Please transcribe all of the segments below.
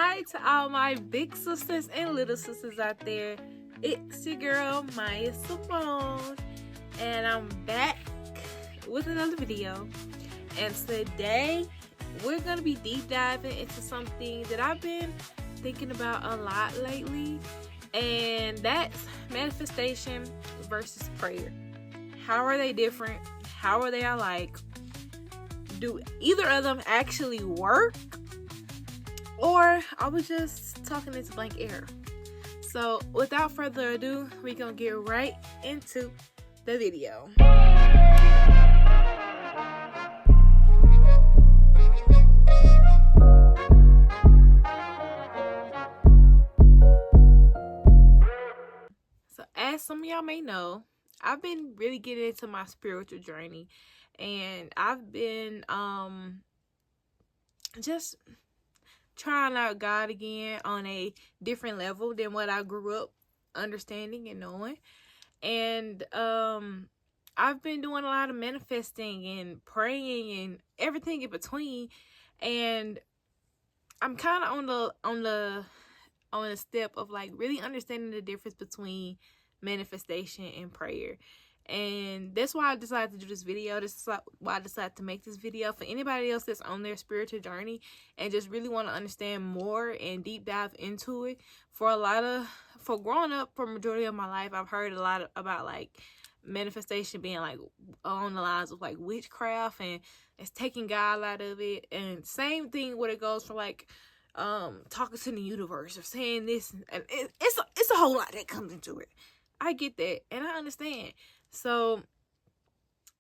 Hi to all my big sisters and little sisters out there. It's your girl, Maya Simone, and I'm back with another video. And today, we're going to be deep diving into something that I've been thinking about a lot lately, and that's manifestation versus prayer. How are they different? How are they alike? Do either of them actually work? Or are we just talking into blank air? So without further ado, we're going to get right into the video. So as some of y'all may know, I've been really getting into my spiritual journey. And I've been just trying out God again on a different level than what I grew up understanding and knowing. And I've been doing a lot of manifesting and praying and everything in between. And I'm kind of on the step of like really understanding the difference between manifestation and prayer. And that's why I decided to do this video. This is why I decided to make this video. For anybody else that's on their spiritual journey and just really want to understand more and deep dive into it. For growing up, for majority of my life, I've heard a lot about like manifestation being like on the lines of like witchcraft and it's taking God out of it. And same thing when it goes for like talking to the universe or saying this. And it's a whole lot that comes into it. I get that and I understand. So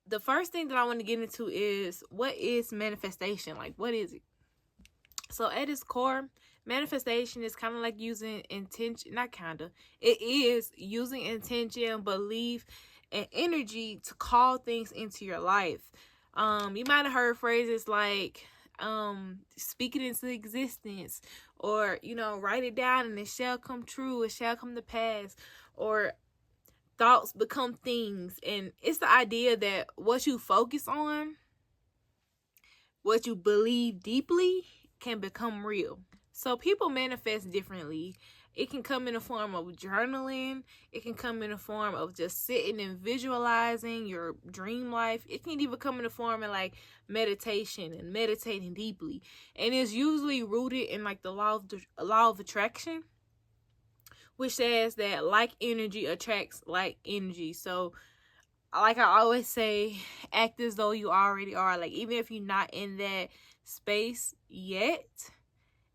the first thing that I want to get into is, what is manifestation? Like, what is it? So at its core, manifestation is kind of like using intention, it is using intention, belief, and energy to call things into your life. You might have heard phrases like speak it into existence, or write it down and it shall come true, it shall come to pass, or thoughts become things. And it's the idea that what you focus on, what you believe deeply, can become real. So people manifest differently. It can come in the form of journaling. It can come in the form of just sitting and visualizing your dream life. It can even come in the form of like meditation and meditating deeply. And it's usually rooted in like the law of attraction, which says that like energy attracts like energy. So like I always say, act as though you already are. Like, even if you're not in that space yet,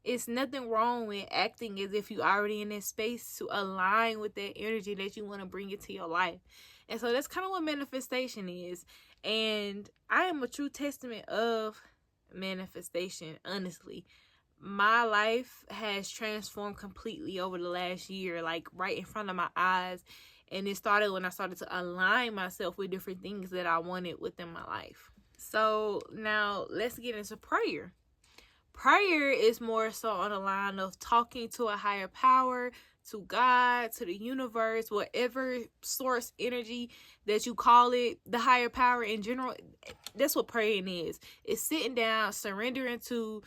it's nothing wrong with acting as if you're already in that space to align with that energy that you want to bring into your life. And so that's kind of what manifestation is. And I am a true testament of manifestation, honestly. My life has transformed completely over the last year, like right in front of my eyes. And it started when I started to align myself with different things that I wanted within my life. So now let's get into prayer. Prayer is more so on the line of talking to a higher power, to God, to the universe, whatever source energy that you call it, the higher power in general. That's what praying is. It's sitting down, surrendering to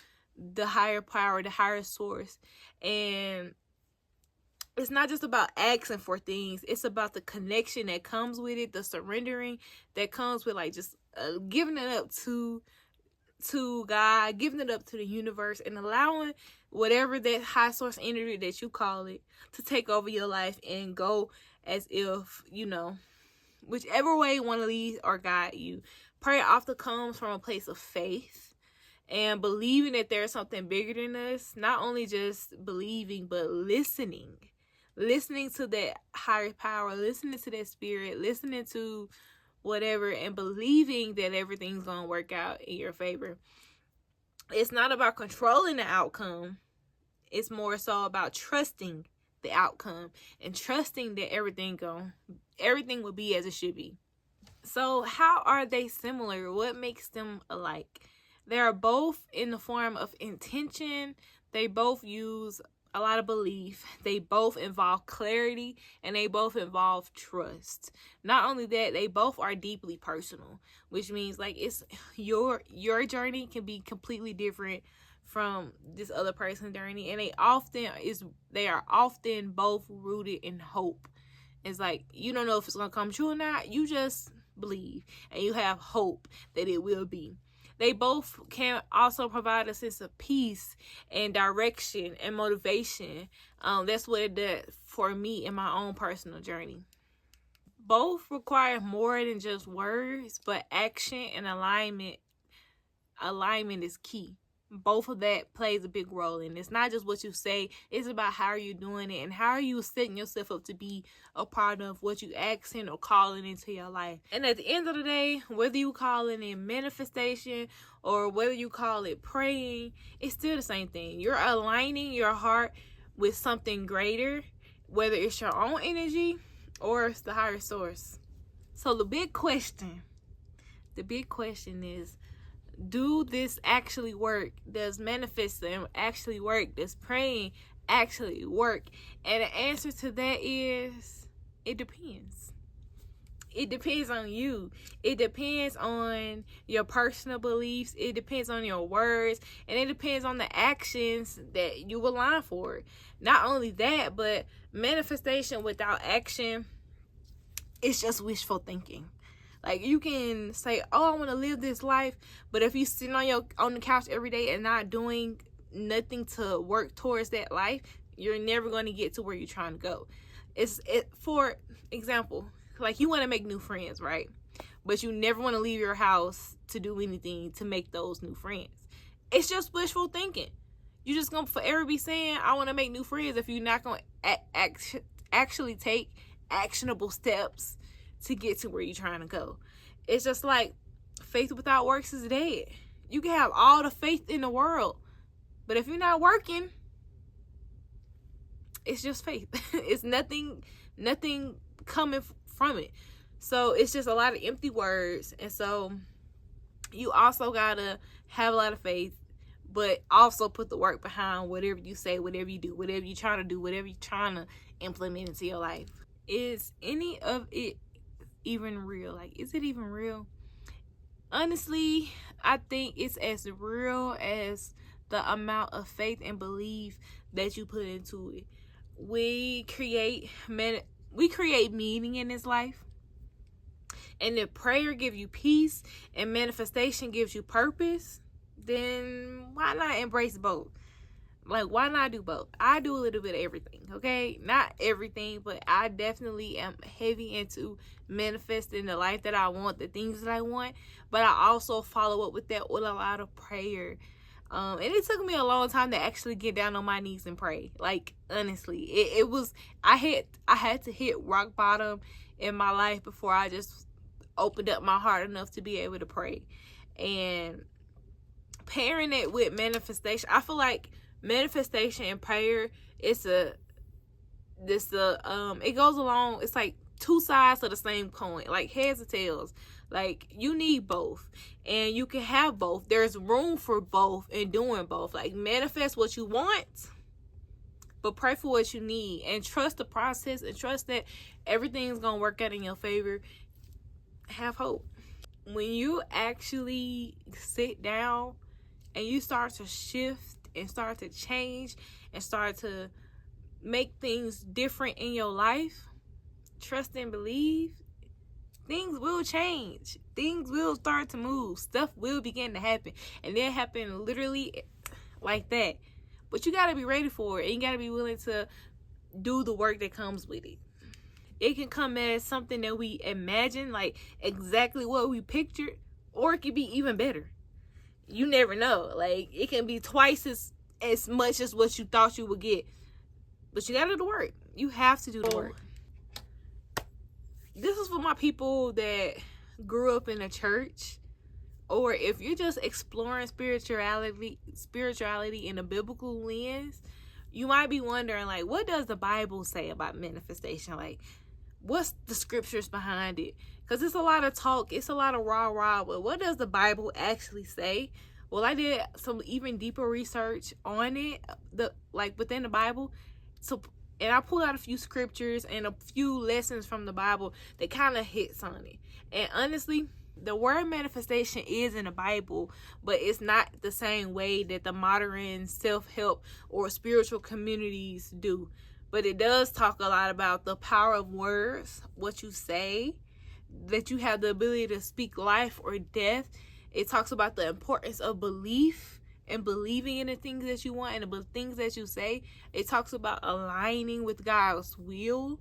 the higher power, the higher source. And it's not just about asking for things. It's about the connection that comes with it, the surrendering that comes with like just giving it up to God, giving it up to the universe, and allowing whatever that high source energy that you call it to take over your life and go as if, whichever way you want to lead or guide you. Prayer often comes from a place of faith and believing that there's something bigger than us. Not only just believing, but listening to that higher power, listening to that spirit, listening to whatever, and believing that everything's going to work out in your favor. It's not about controlling the outcome. It's more so about trusting the outcome and trusting that everything will be as it should be. So how are they similar? What makes them alike? They are both in the form of intention. They both use a lot of belief. They both involve clarity, and they both involve trust. Not only that, they both are deeply personal, which means like it's your journey can be completely different from this other person's journey, and they are often both rooted in hope. It's like, you don't know if it's gonna come true or not. You just believe and you have hope that it will be. They both can also provide a sense of peace and direction and motivation. That's what it did for me in my own personal journey. Both require more than just words, but action and alignment. Alignment is key. Both of that plays a big role, and it's not just what you say, it's about how you're doing it and how are you setting yourself up to be a part of what you asking or calling into your life. And at the end of the day, whether you call it in manifestation or whether you call it praying, it's still the same thing. You're aligning your heart with something greater, whether it's your own energy or it's the higher source. So the big question is, do this actually work? Does manifesting actually work? Does praying actually work? And the answer to that is, it depends. It depends on you. It depends on your personal beliefs. It depends on your words. And it depends on the actions that you align for. Not only that, but manifestation without action, it's just wishful thinking. Like, you can say, oh, I want to live this life, but if you sitting on the couch every day and not doing nothing to work towards that life, you're never going to get to where you're trying to go. For example, like, you want to make new friends, right? But you never want to leave your house to do anything to make those new friends. It's just wishful thinking. You're just going to forever be saying, I want to make new friends, if you're not going to actually take actionable steps to get to where you're trying to go. It's just like, faith without works is dead. You can have all the faith in the world, but if you're not working, it's just faith. It's nothing coming from it. So it's just a lot of empty words. And so you also gotta have a lot of faith, but also put the work behind whatever you say, whatever you do, whatever you're trying to do, whatever you're trying to implement into your life. Is any of it even real? Like, is it even real? Honestly, I think it's as real as the amount of faith and belief that you put into it. We create meaning in this life, and if prayer gives you peace and manifestation gives you purpose, then why not embrace both? Like, why not do both? I do a little bit of everything, okay? Not everything, but I definitely am heavy into manifesting the life that I want, the things that I want. But I also follow up with that with a lot of prayer. And it took me a long time to actually get down on my knees and pray. Like, honestly, it was, I had to hit rock bottom in my life before I just opened up my heart enough to be able to pray. And pairing it with manifestation, I feel like manifestation and prayer, it goes along, it's like two sides of the same coin, like heads or tails. Like, you need both, and you can have both. There's room for both and doing both. Like, manifest what you want, but pray for what you need, and trust the process, and trust that everything's gonna work out in your favor. Have hope. When you actually sit down and you start to shift and start to change and start to make things different in your life, trust and believe, things will change. Things will start to move. Stuff will begin to happen. And they'll happen literally like that. But you got to be ready for it. And you got to be willing to do the work that comes with it. It can come as something that we imagine, like exactly what we pictured, or it could be even better. You never know. Like, it can be twice as much as what you thought you would get. But you gotta do the work. You have to do the work. This is for my people that grew up in a church, or if you're just exploring spirituality in a biblical lens, you might be wondering, like, what does the Bible say about manifestation? Like, what's the scriptures behind it? Because it's a lot of talk, it's a lot of rah-rah, but what does the Bible actually say? Well, I did some even deeper research on it, within the Bible. And I pulled out a few scriptures and a few lessons from the Bible that kind of hits on it. And honestly, the word manifestation is in the Bible, but it's not the same way that the modern self-help or spiritual communities do. But it does talk a lot about the power of words, what you say, that you have the ability to speak life or death. It talks about the importance of belief and believing in the things that you want and the things that you say. It talks about aligning with God's will,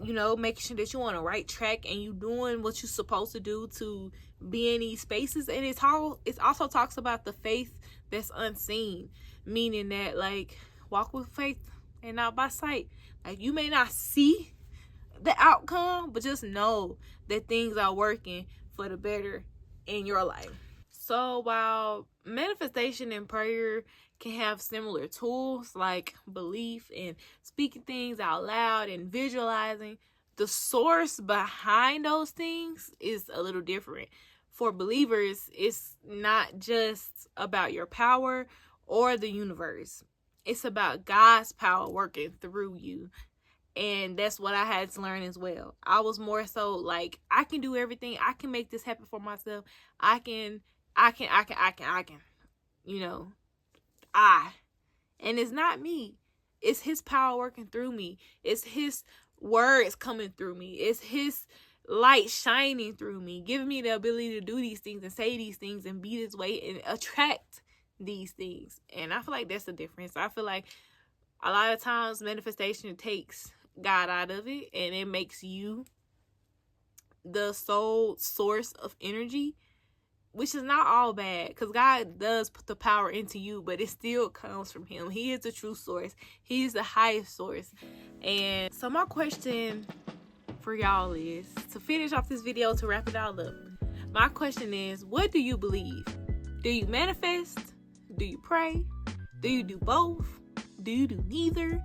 you know, making sure that you're on the right track and you doing what you're supposed to do to be in these spaces. And it also talks about the faith that's unseen, meaning that, like, walk with faith and not by sight. Like, you may not see the outcome, but just know that things are working for the better in your life. So while manifestation and prayer can have similar tools like belief and speaking things out loud and visualizing, the source behind those things is a little different. For believers, it's not just about your power or the universe. It's about God's power working through you. And that's what I had to learn as well. I was more so like, I can do everything. I can make this happen for myself. I can. You know, and it's not me. It's his power working through me. It's his words coming through me. It's his light shining through me, giving me the ability to do these things and say these things and be this way and attract these things. And I feel like that's the difference. I feel like a lot of times manifestation takes God out of it and it makes you the sole source of energy, which is not all bad, because God does put the power into you, but it still comes from him. He is the true source. He is the highest source. And so my question for y'all is, to finish off this video, to wrap it all up, my question is, what do you believe? Do you manifest? Do you pray? Do you do both? Do you do neither?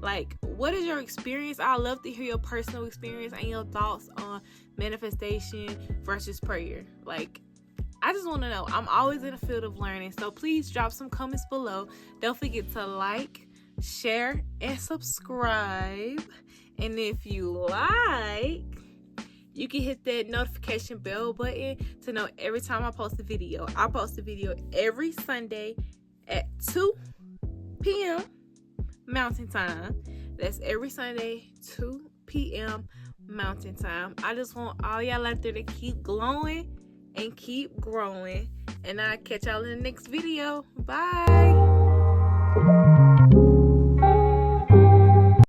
Like, what is your experience? I'd love to hear your personal experience and your thoughts on manifestation versus prayer. Like, I just want to know. I'm always in the field of learning. So please drop some comments below. Don't forget to like, share, and subscribe. And if you like, you can hit that notification bell button to know every time I post a video. I post a video every Sunday at 2 p.m. Mountain Time. That's every Sunday, 2 p.m. Mountain Time. I just want all y'all out there to keep glowing and keep growing. And I'll catch y'all in the next video. Bye.